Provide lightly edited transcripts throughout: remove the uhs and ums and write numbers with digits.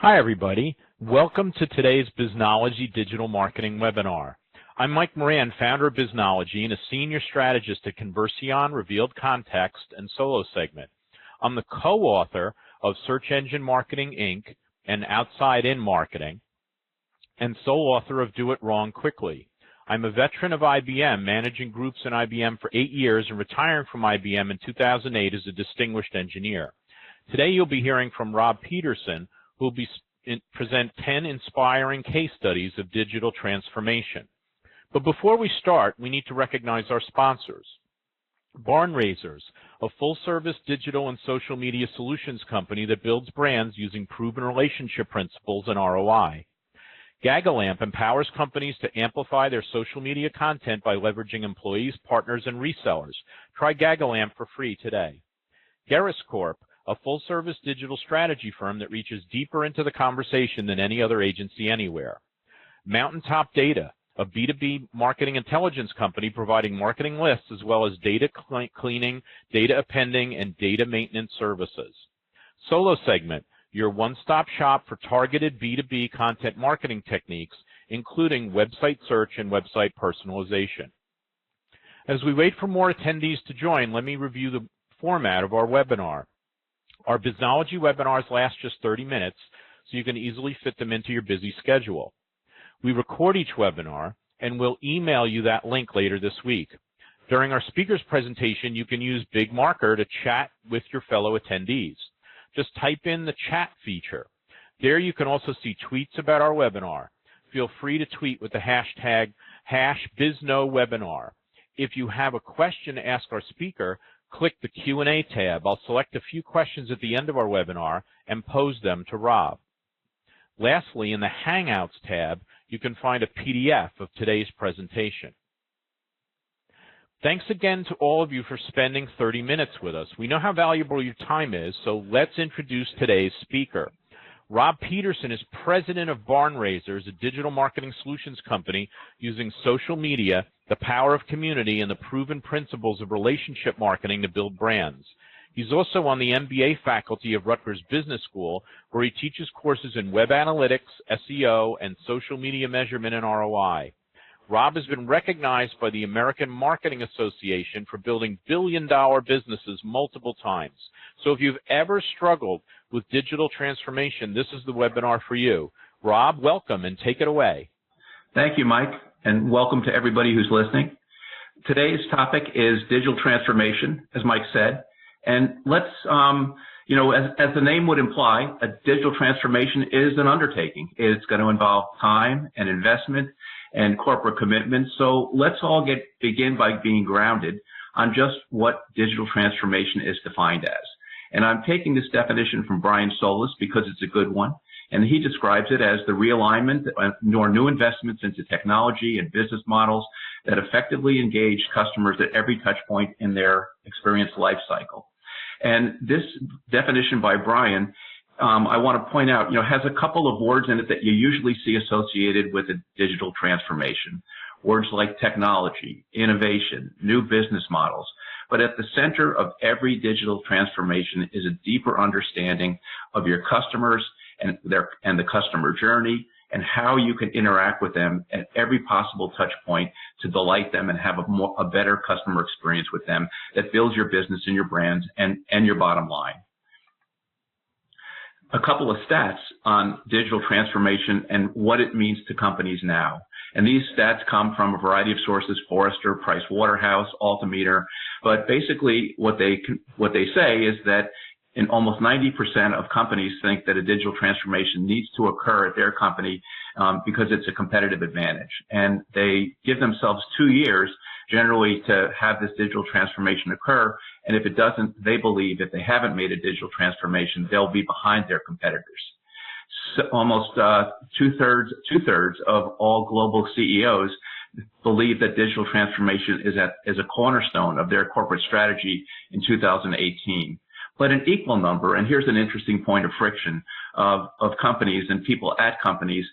Hi, everybody. Welcome to today's Biznology Digital Marketing webinar. I'm Mike Moran, founder of Biznology and a senior strategist at Conversion, Revealed Context, and Solo Segment. I'm the co-author of Search Engine Marketing, Inc. and Outside In Marketing, and sole author of Do It Wrong Quickly. I'm a veteran of IBM, managing groups in IBM for 8 years and retiring from IBM in 2008 as a distinguished engineer. Today you'll be hearing from Rob Peterson, who will present 10 inspiring case studies of digital transformation. But before we start, we need to recognize our sponsors. Barn Raisers, a full-service digital and social media solutions company that builds brands using proven relationship principles and ROI. Gagalamp empowers companies to amplify their social media content by leveraging employees, partners, and resellers. Try Gagalamp for free today. Gerris Corp, a full-service digital strategy firm that reaches deeper into the conversation than any other agency anywhere. Mountaintop Data, a B2B marketing intelligence company providing marketing lists as well as data cleaning, data appending, and data maintenance services. Solo Segment, your one-stop shop for targeted B2B content marketing techniques, including website search and website personalization. As we wait for more attendees to join, let me review the format of our webinar. Our Biznology webinars last just 30 minutes, so you can easily fit them into your busy schedule. We record each webinar, and we'll email you that link later this week. During our speaker's presentation, you can use Big Marker to chat with your fellow attendees. Just type in the chat feature. There you can also see tweets about our webinar. Feel free to tweet with the hashtag #BizNoWebinar. If you have a question to ask our speaker, click the Q&A tab. I'll select a few questions at the end of our webinar and pose them to Rob. Lastly, in the Hangouts tab, you can find a PDF of today's presentation. Thanks again to all of you for spending 30 minutes with us. We know how valuable your time is, so let's introduce today's speaker. Rob Peterson is president of Barn Raisers, a digital marketing solutions company using social media, the power of community, and the proven principles of relationship marketing to build brands. He's also on the MBA faculty of Rutgers Business School, where he teaches courses in web analytics, SEO, and social media measurement and ROI. Rob has been recognized by the American Marketing Association for building billion-dollar businesses multiple times. So if you've ever struggled with digital transformation, this is the webinar for you. Rob, welcome, and take it away. Thank you, Mike, and welcome to everybody who's listening. Today's topic is digital transformation, as Mike said, and let's, as the name would imply, a digital transformation is an undertaking. It's going to involve time and investment and corporate commitment. So let's all begin by being grounded on just what digital transformation is defined as. And I'm taking this definition from Brian Solis because it's a good one. And he describes it as the realignment or new investments into technology and business models that effectively engage customers at every touch point in their experience life cycle. And this definition by Brian, I want to point out, has a couple of words in it that you usually see associated with a digital transformation. Words like technology, innovation, new business models. But at the center of every digital transformation is a deeper understanding of your customers and the customer journey and how you can interact with them at every possible touch point to delight them and have a better customer experience with them that builds your business and your brands and your bottom line. A couple of stats on digital transformation and what it means to companies now. And these stats come from a variety of sources, Forrester, Pricewaterhouse, Altimeter, but basically what they say is that in almost 90% of companies think that a digital transformation needs to occur at their company because it's a competitive advantage. And they give themselves 2 years generally to have this digital transformation occur. And if it doesn't, they believe if they haven't made a digital transformation, they'll be behind their competitors. So almost two-thirds of all global CEOs believe that digital transformation is a cornerstone of their corporate strategy in 2018. But an equal number, and here's an interesting point of friction, of companies and people at companies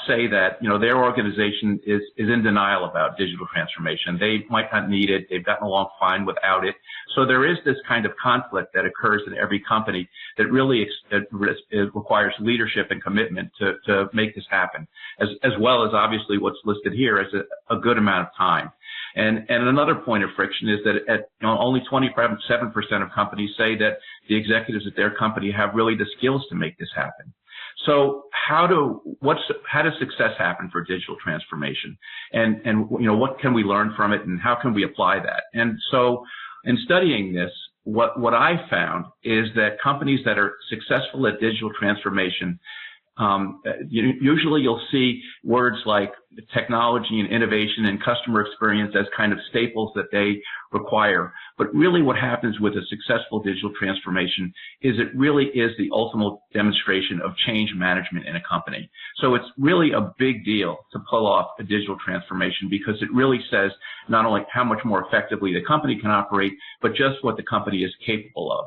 say that, their organization is in denial about digital transformation. They might not need it. They've gotten along fine without it. So there is this kind of conflict that occurs in every company that really it requires leadership and commitment to make this happen, as well as obviously what's listed here as a good amount of time. And another point of friction is that only 27% of companies say that the executives at their company have really the skills to make this happen. So how does success happen for digital transformation? And what can we learn from it, and how can we apply that? And so in studying this, what I found is that companies that are successful at digital transformation, usually you'll see words like technology and innovation and customer experience as kind of staples that they require. But really what happens with a successful digital transformation is it really is the ultimate demonstration of change management in a company. So it's really a big deal to pull off a digital transformation, because it really says not only how much more effectively the company can operate, but just what the company is capable of.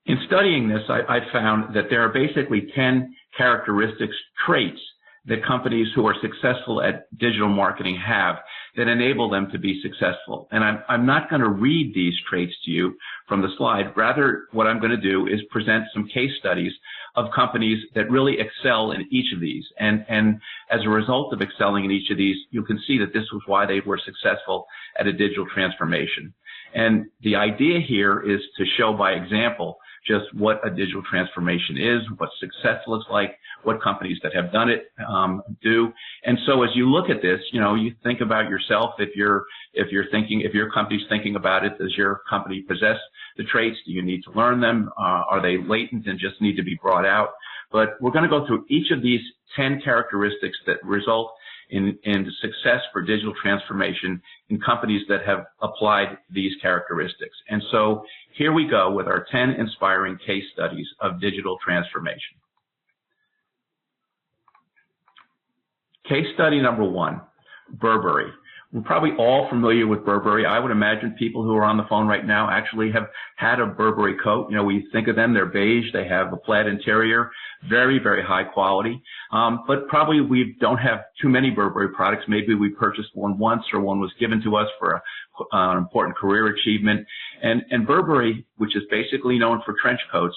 In studying this, I found that there are basically 10 characteristics, traits, that companies who are successful at digital marketing have that enable them to be successful. And I'm not going to read these traits to you from the slide. Rather, what I'm going to do is present some case studies of companies that really excel in each of these. And as a result of excelling in each of these, you can see that this was why they were successful at a digital transformation. And the idea here is to show by example just what a digital transformation is, what success looks like, what companies that have done it do. And so as you look at this, you think about yourself. If your company's thinking about it, does your company possess the traits? Do you need to learn them? Are they latent and just need to be brought out? But we're going to go through each of these 10 characteristics that result in success for digital transformation in companies that have applied these characteristics. And so here we go with our 10 inspiring case studies of digital transformation. Case study number 1, Burberry. We're probably all familiar with Burberry. I would imagine people who are on the phone right now actually have had a Burberry coat. We think of them, they're beige, they have a plaid interior, very, very high quality. But probably we don't have too many Burberry products. Maybe we purchased one once, or one was given to us for an important career achievement. And Burberry, which is basically known for trench coats,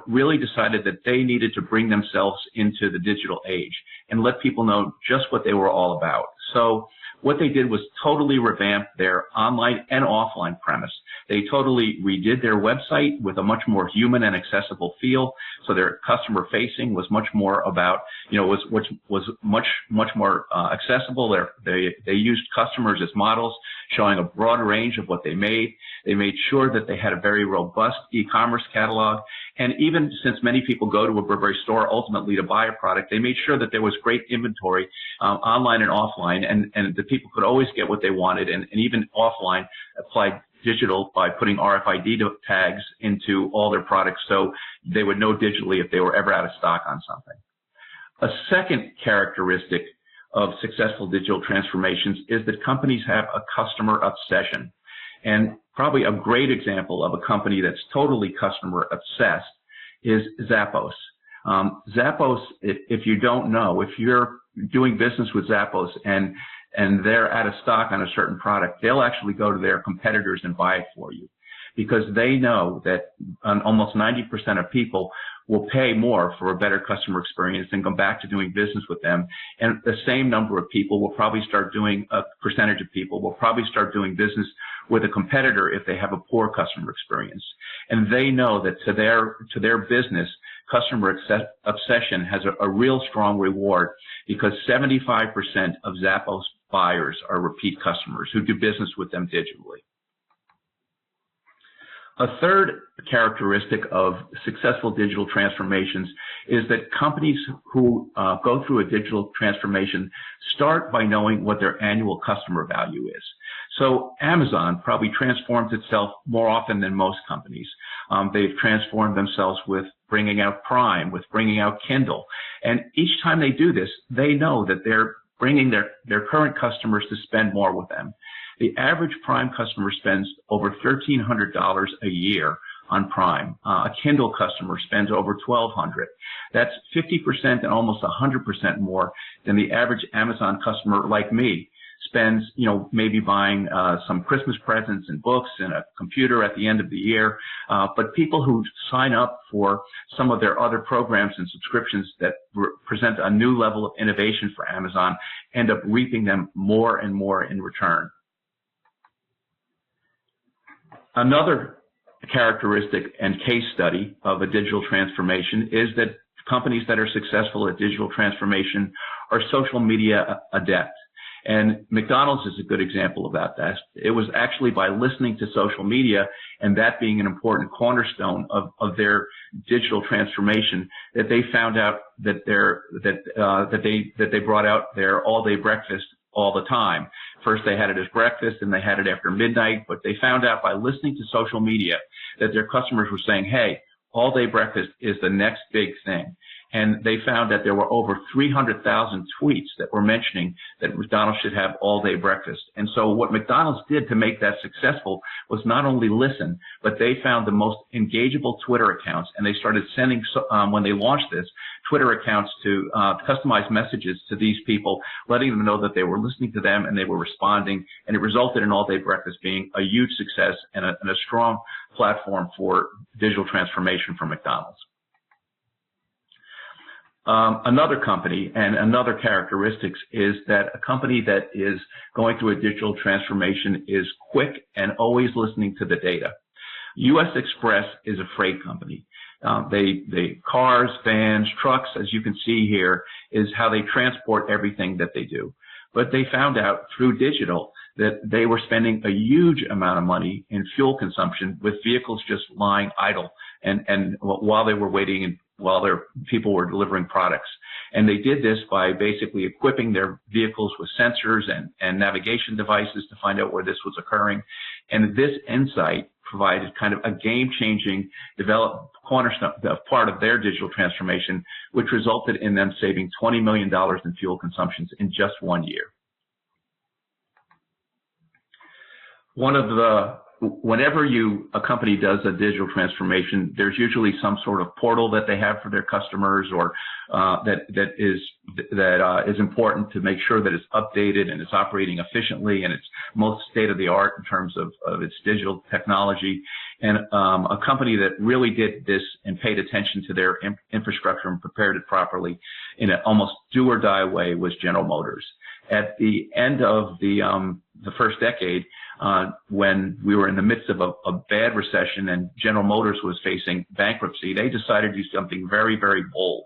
really decided that they needed to bring themselves into the digital age and let people know just what they were all about. So what they did was totally revamp their online and offline premise. They totally redid their website with a much more human and accessible feel. So their customer facing was much more about, was much more accessible. They used customers as models, showing a broad range of what they made. They made sure that they had a very robust e-commerce catalog. And even since many people go to a Burberry store ultimately to buy a product, they made sure that there was great inventory online and offline, and the people could always get what they wanted, and even offline applied digital by putting RFID tags into all their products so they would know digitally if they were ever out of stock on something. A second characteristic of successful digital transformations is that companies have a customer obsession. And probably a great example of a company that's totally customer obsessed is Zappos. Zappos, if you don't know, if you're doing business with Zappos and they're out of stock on a certain product, they'll actually go to their competitors and buy it for you, because they know that almost 90% of people will pay more for a better customer experience and go back to doing business with them. And the same number of people will probably start doing, a percentage of people will probably start doing business with a competitor if they have a poor customer experience. And they know that to their business, customer obsession has a real strong reward, because 75% of Zappos buyers are repeat customers who do business with them digitally. A third characteristic of successful digital transformations is that companies who go through a digital transformation start by knowing what their annual customer value is. So Amazon probably transforms itself more often than most companies. They've transformed themselves with bringing out Prime, with bringing out Kindle. And each time they do this, they know that they're bringing their current customers to spend more with them. The average Prime customer spends over $1,300 a year on Prime. A Kindle customer spends over $1,200. That's 50% and almost 100% more than the average Amazon customer like me spends, maybe buying some Christmas presents and books and a computer at the end of the year. But people who sign up for some of their other programs and subscriptions that present a new level of innovation for Amazon end up reaping them more and more in return. Another characteristic and case study of a digital transformation is that companies that are successful at digital transformation are social media adept. And McDonald's is a good example about that. It was actually by listening to social media and that being an important cornerstone of their digital transformation that they found out that they brought out their all-day breakfast all the time. First they had it as breakfast and they had it after midnight, but they found out by listening to social media that their customers were saying, hey, all-day breakfast is the next big thing. And they found that there were over 300,000 tweets that were mentioning that McDonald's should have all-day breakfast. And so what McDonald's did to make that successful was not only listen, but they found the most engageable Twitter accounts, and they started sending, when they launched this, Twitter accounts to customize messages to these people, letting them know that they were listening to them and they were responding, and it resulted in all-day breakfast being a huge success and a strong platform for digital transformation for McDonald's. Another company and another characteristics is that a company that is going through a digital transformation is quick and always listening to the data. U.S. Express is a freight company. They cars, vans, trucks, as you can see here, is how they transport everything that they do. But they found out through digital that they were spending a huge amount of money in fuel consumption with vehicles just lying idle and while they were waiting and while their people were delivering products. And they did this by basically equipping their vehicles with sensors and navigation devices to find out where this was occurring. And this insight provided kind of a game-changing cornerstone part of their digital transformation, which resulted in them saving $20 million in fuel consumptions in just 1 year. Whenever a company does a digital transformation, there's usually some sort of portal that they have for their customers, or that is important to make sure that it's updated and it's operating efficiently and it's most state of the art in terms of its digital technology. And a company that really did this and paid attention to their infrastructure and prepared it properly in an almost do or die way was General Motors. At the end of the first decade, when we were in the midst of a bad recession and General Motors was facing bankruptcy, they decided to do something very, very bold.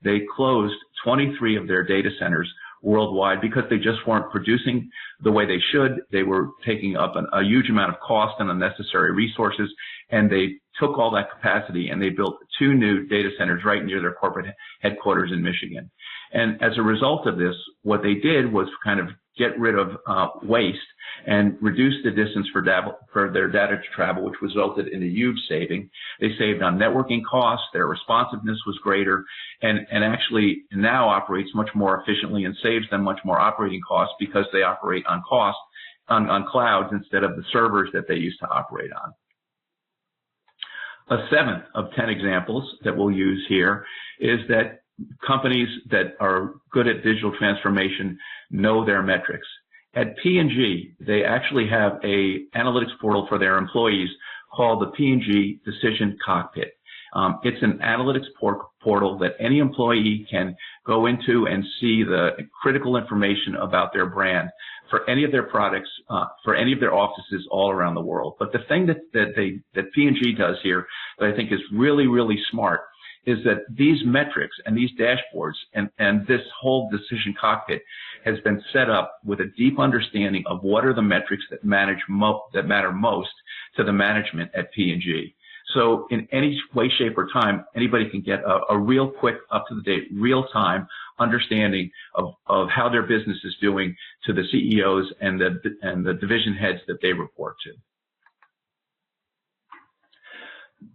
They closed 23 of their data centers worldwide because they just weren't producing the way they should. They were taking up a huge amount of cost and unnecessary resources, and they took all that capacity and they built 2 new data centers right near their corporate headquarters in Michigan. And as a result of this, what they did was kind of get rid of waste and reduce the distance for their data to travel, which resulted in a huge saving. They saved on networking costs, their responsiveness was greater, and actually now operates much more efficiently and saves them much more operating costs because they operate on clouds instead of the servers that they used to operate on. A 7th of 10 examples that we'll use here is that companies that are good at digital transformation know their metrics. At P&G, they actually have an analytics portal for their employees called the P&G Decision Cockpit. It's an analytics portal that any employee can go into and see the critical information about their brand for any of their products, for any of their offices all around the world. But the thing that P&G does here that I think is really, really smart is that these metrics and these dashboards and this whole decision cockpit has been set up with a deep understanding of what are the metrics that matter most to the management at P&G. So in any way, shape, or time, anybody can get a real quick, up-to-the-date, real-time understanding of how their business is doing to the CEOs and the division heads that they report to.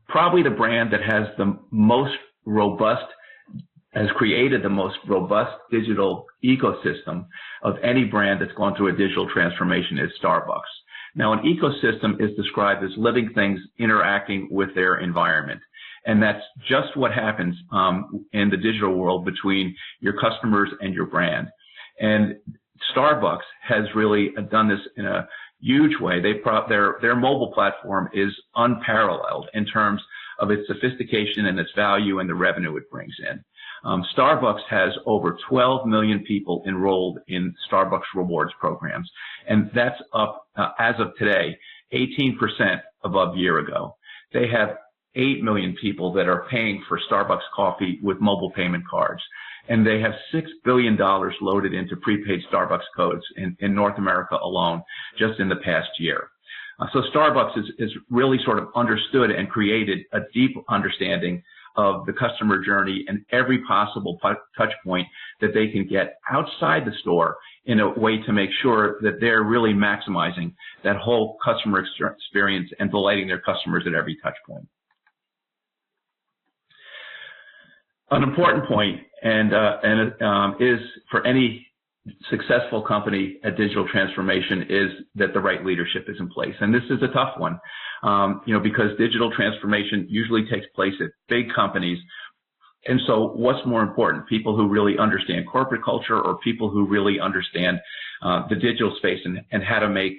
Probably the brand that has the most robust, has created the most robust digital ecosystem of any brand that's gone through a digital transformation is Starbucks. Now, an ecosystem is described as living things interacting with their environment. And that's just what happens in the digital world between your customers and your brand. And Starbucks has really done this in a huge way. Their mobile platform is unparalleled in terms of its sophistication and its value and the revenue it brings in. Starbucks has over 12 million people enrolled in Starbucks Rewards programs, and that's up, as of today, 18% above a year ago. They have 8 million people that are paying for Starbucks coffee with mobile payment cards, and they have $6 billion loaded into prepaid Starbucks codes in North America alone just in the past year. So Starbucks is really sort of understood and created a deep understanding of the customer journey and every possible touch point that they can get outside the store in a way to make sure that they're really maximizing that whole customer experience and delighting their customers at every touch point. An important point is for any successful company at digital transformation is that the right leadership is in place. And this is a tough one, because digital transformation usually takes place at big companies. And so what's more important, people who really understand corporate culture or people who really understand the digital space and how to make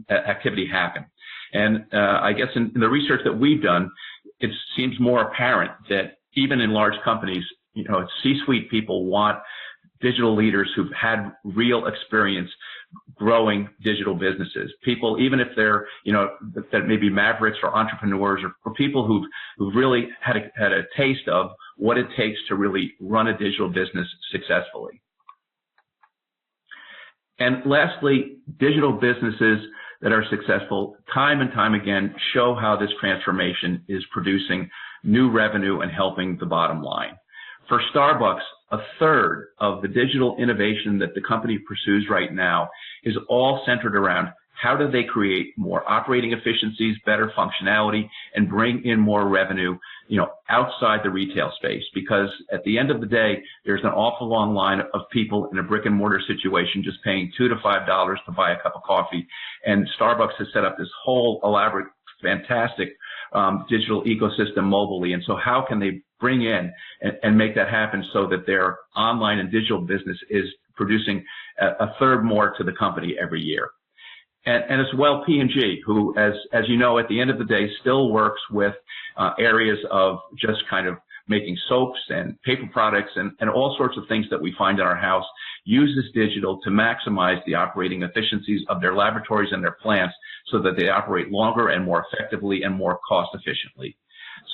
activity happen? And I guess in the research that we've done, it seems more apparent that even in large companies, C-suite people want digital leaders who've had real experience growing digital businesses. People, even if they're, that maybe mavericks or entrepreneurs or people who've really had a taste of what it takes to really run a digital business successfully. And lastly, digital businesses that are successful time and time again show how this transformation is producing new revenue and helping the bottom line. For Starbucks, a third of the digital innovation that the company pursues right now is all centered around how do they create more operating efficiencies, better functionality, and bring in more revenue, outside the retail space. Because at the end of the day, there's an awful long line of people in a brick and mortar situation just paying $2 to $5 to buy a cup of coffee. And Starbucks has set up this whole elaborate, fantastic digital ecosystem mobilely. And so how can they bring in and make that happen so that their online and digital business is producing a third more to the company every year? And as well, P&G, who, as you know, at the end of the day, still works with areas of just kind of making soaps and paper products and all sorts of things that we find in our house, uses digital to maximize the operating efficiencies of their laboratories and their plants so that they operate longer and more effectively and more cost efficiently.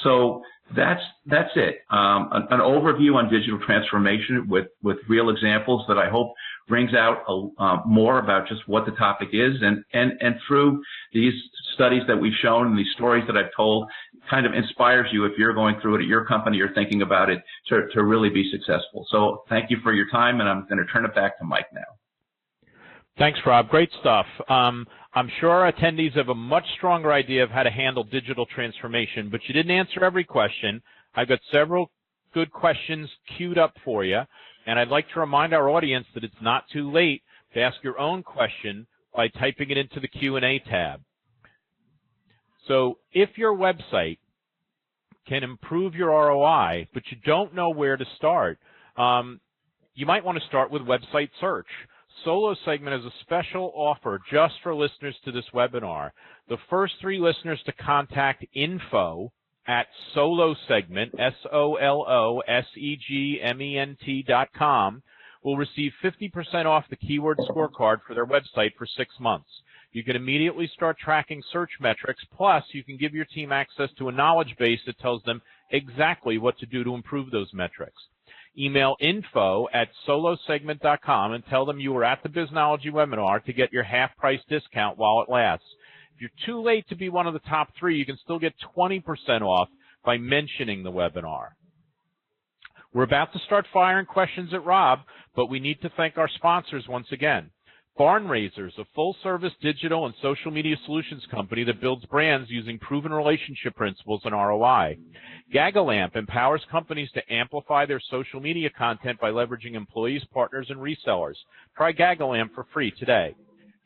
So that's it. An overview on digital transformation with real examples that I hope brings out more about just what the topic is, and through these studies that we've shown and these stories that I've told, kind of inspires you if you're going through it at your company or thinking about it to really be successful. So thank you for your time, and I'm going to turn it back to Mike now. Thanks, Rob. Great stuff. I'm sure our attendees have a much stronger idea of how to handle digital transformation, but you didn't answer every question. I've got several good questions queued up for you, and I'd like to remind our audience that it's not too late to ask your own question by typing it into the Q&A tab. So if your website can improve your ROI, but you don't know where to start, you might want to start with website search. Solo Segment has a special offer just for listeners to this webinar. The first 3 listeners to contact info@solosegment, SOLOSEGMENT.com, will receive 50% off the keyword scorecard for their website for 6 months. You can immediately start tracking search metrics, plus you can give your team access to a knowledge base that tells them exactly what to do to improve those metrics. Email info@solosegment.com and tell them you were at the Biznology webinar to get your half-price discount while it lasts. If you're too late to be one of the top 3, you can still get 20% off by mentioning the webinar. We're about to start firing questions at Rob, but we need to thank our sponsors once again. Barn Raisers, a full-service digital and social media solutions company that builds brands using proven relationship principles and ROI. Gagalamp empowers companies to amplify their social media content by leveraging employees, partners, and resellers. Try Gagalamp for free today.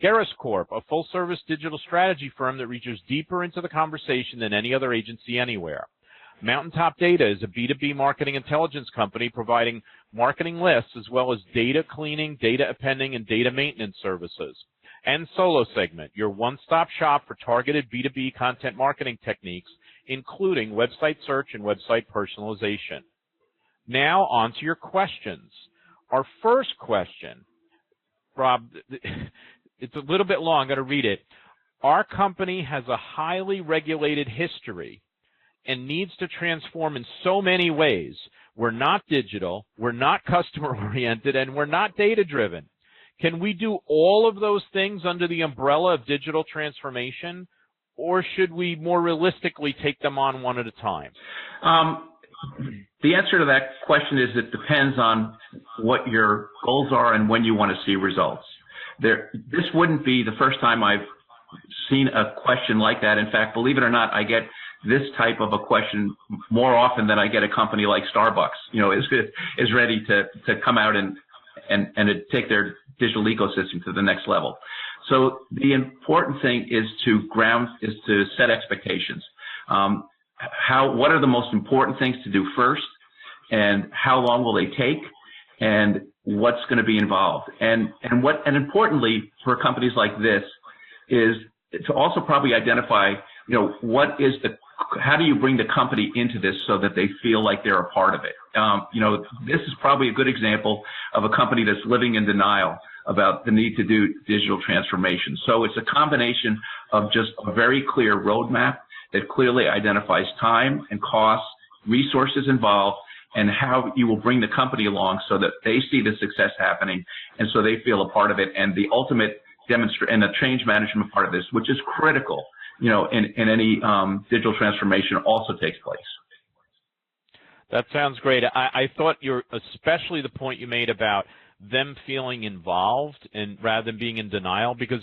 Garris Corp, a full-service digital strategy firm that reaches deeper into the conversation than any other agency anywhere. Mountaintop Data is a B2B marketing intelligence company providing marketing lists as well as data cleaning, data appending, and data maintenance services. And Solo Segment, your one-stop shop for targeted B2B content marketing techniques, including website search and website personalization. Now on to your questions. Our first question, Rob, it's a little bit long, I'm going to read it. Our company has a highly regulated history and needs to transform in so many ways. We're not digital, we're not customer-oriented, and we're not data-driven. Can we do all of those things under the umbrella of digital transformation, or should we more realistically take them on one at a time? The answer to that question is it depends on what your goals are and when you want to see results. This wouldn't be the first time I've seen a question like that. In fact, believe it or not, I get this type of a question more often than I get a company like Starbucks, is ready to come out and take their digital ecosystem to the next level. So the important thing is to set expectations. What are the most important things to do first, and how long will they take, and what's going to be involved, and importantly for companies like this is to also probably identify, how do you bring the company into this so that they feel like they're a part of it? This is probably a good example of a company that's living in denial about the need to do digital transformation. So it's a combination of just a very clear roadmap that clearly identifies time and costs, resources involved, and how you will bring the company along so that they see the success happening and so they feel a part of it. And the ultimate and the change management part of this, which is critical, in any digital transformation, also takes place. That sounds great. I thought especially the point you made about them feeling involved and rather than being in denial, because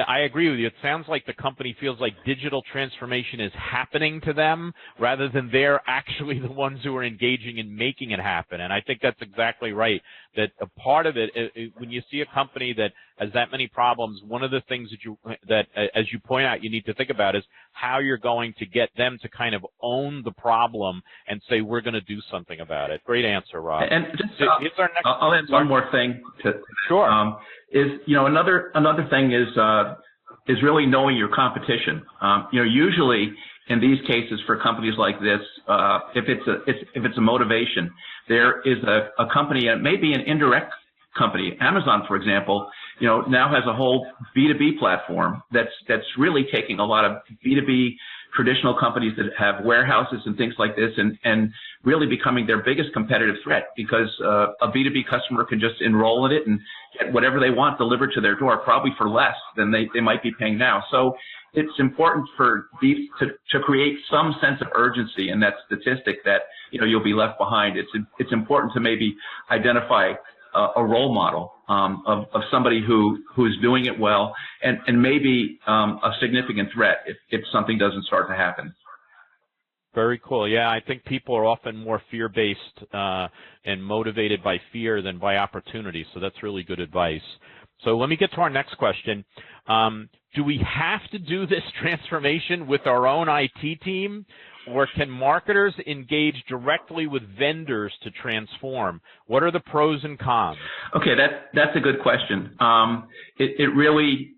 I agree with you. It sounds like the company feels like digital transformation is happening to them rather than they're actually the ones who are engaging in making it happen. And I think that's exactly right. That a part of it, when you see a company that has that many problems, one of the things that as you point out, you need to think about is how you're going to get them to kind of own the problem and say, we're going to do something about it. Great answer, Rob. And I'll add one more thing to sure. Another thing is really knowing your competition. Usually in these cases for companies like this, if it's a motivation, there is a company, and maybe an indirect company. Amazon, for example, now has a whole B2B platform that's really taking a lot of B2B traditional companies that have warehouses and things like this and really becoming their biggest competitive threat, because a B2B customer can just enroll in it and get whatever they want delivered to their door, probably for less than they might be paying now. So it's important for these to create some sense of urgency in that statistic that you'll be left behind. It's important to maybe identify a role model of somebody who's doing it well and maybe a significant threat if something doesn't start to happen. Very cool. Yeah, I think people are often more fear-based and motivated by fear than by opportunity, so that's really good advice. So let me get to our next question. Do we have to do this transformation with our own IT team, or can marketers engage directly with vendors to transform? What are the pros and cons? Okay, that's a good question. It really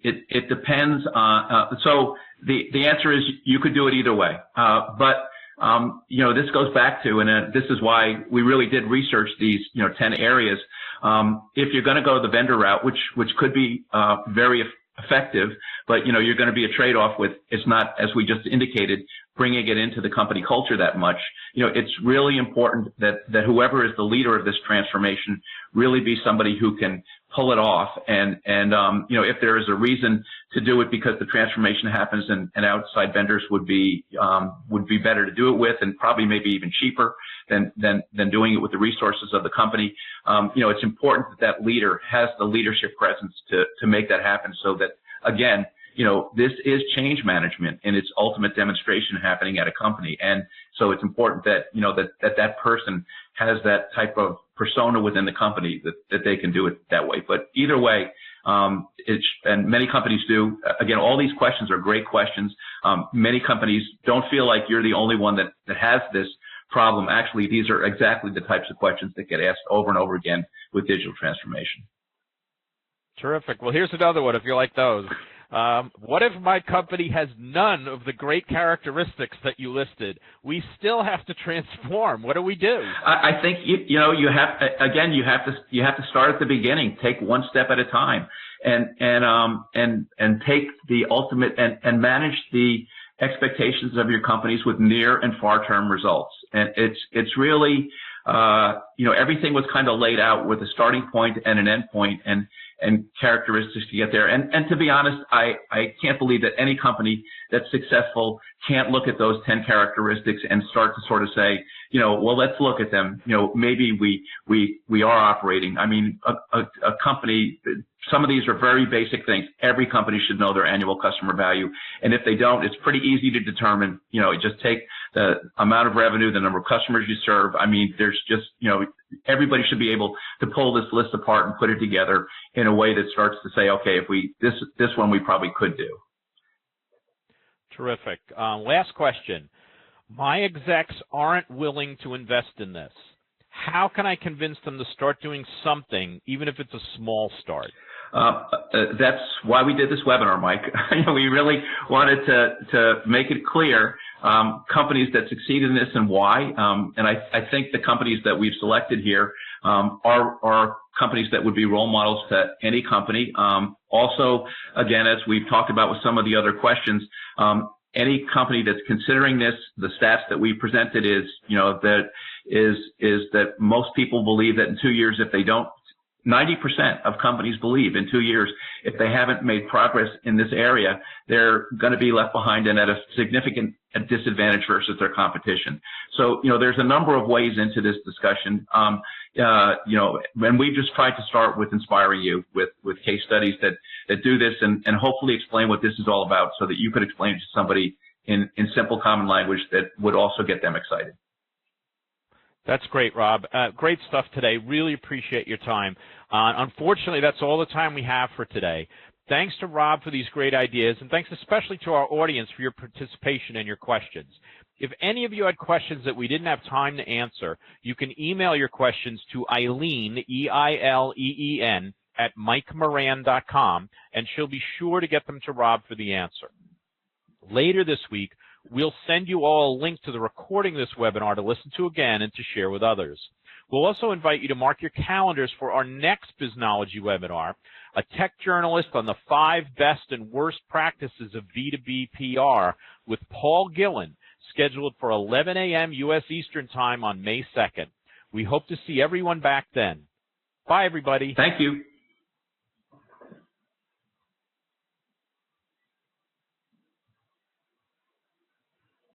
depends on. So the answer is you could do it either way. But this goes back to, and this is why we really did research these 10 areas. If you're going to go the vendor route, which could be very effective, but you're going to be a trade-off with, it's not, as we just indicated, bringing it into the company culture that much. It's really important that whoever is the leader of this transformation really be somebody who can pull it off. And if there is a reason to do it because the transformation happens and outside vendors would be better to do it with, and probably maybe even cheaper than doing it with the resources of the company. It's important that leader has the leadership presence to make that happen, so that, again, this is change management in its ultimate demonstration happening at a company. And so it's important that, that person has that type of persona within the company that they can do it that way. But either way, And many companies do. Again, all these questions are great questions. Many companies don't feel like you're the only one that has this problem. Actually, these are exactly the types of questions that get asked over and over again with digital transformation. Terrific. Well, here's another one if you like those. What if my company has none of the great characteristics that you listed? We still have to transform. What do we do? I think you have to start at the beginning. Take one step at a time, and take the ultimate and manage the expectations of your companies with near and far term results. And it's really everything was kind of laid out with a starting point and an end point and characteristics to get there. And to be honest, I can't believe that any company that's successful can't look at those 10 characteristics and start to sort of say, well, let's look at them. Maybe we are operating. I mean, a company, some of these are very basic things. Every company should know their annual customer value. And if they don't, it's pretty easy to determine. Just take the amount of revenue, the number of customers you serve. I mean, there's just, everybody should be able to pull this list apart and put it together in a way that starts to say, okay, if this one we probably could do. Terrific. Last question. My execs aren't willing to invest in this. How can I convince them to start doing something, even if it's a small start? That's why we did this webinar, Mike. We really wanted to make it clear companies that succeed in this and why. And I think the companies that we've selected here are companies that would be role models to any company. Also, again, as we've talked about with some of the other questions, any company that's considering this, the stats that we presented is that most people believe that in 2 years, if they don't, 90% of companies believe in 2 years, if they haven't made progress in this area, they're going to be left behind and at a significant disadvantage versus their competition. So, there's a number of ways into this discussion. And we just tried to start with inspiring you with case studies that do this and hopefully explain what this is all about so that you could explain it to somebody in simple common language that would also get them excited. That's great, Rob. Great stuff today. Really appreciate your time. Unfortunately, that's all the time we have for today. Thanks to Rob for these great ideas, and thanks especially to our audience for your participation and your questions. If any of you had questions that we didn't have time to answer, you can email your questions to Eileen, E-I-L-E-E-N, at MikeMoran.com, and she'll be sure to get them to Rob for the answer. Later this week, we'll send you all a link to the recording of this webinar to listen to again and to share with others. We'll also invite you to mark your calendars for our next Biznology webinar, a tech journalist on the 5 best and worst practices of B2B PR with Paul Gillen, scheduled for 11 a.m. U.S. Eastern Time on May 2nd. We hope to see everyone back then. Bye, everybody. Thank you.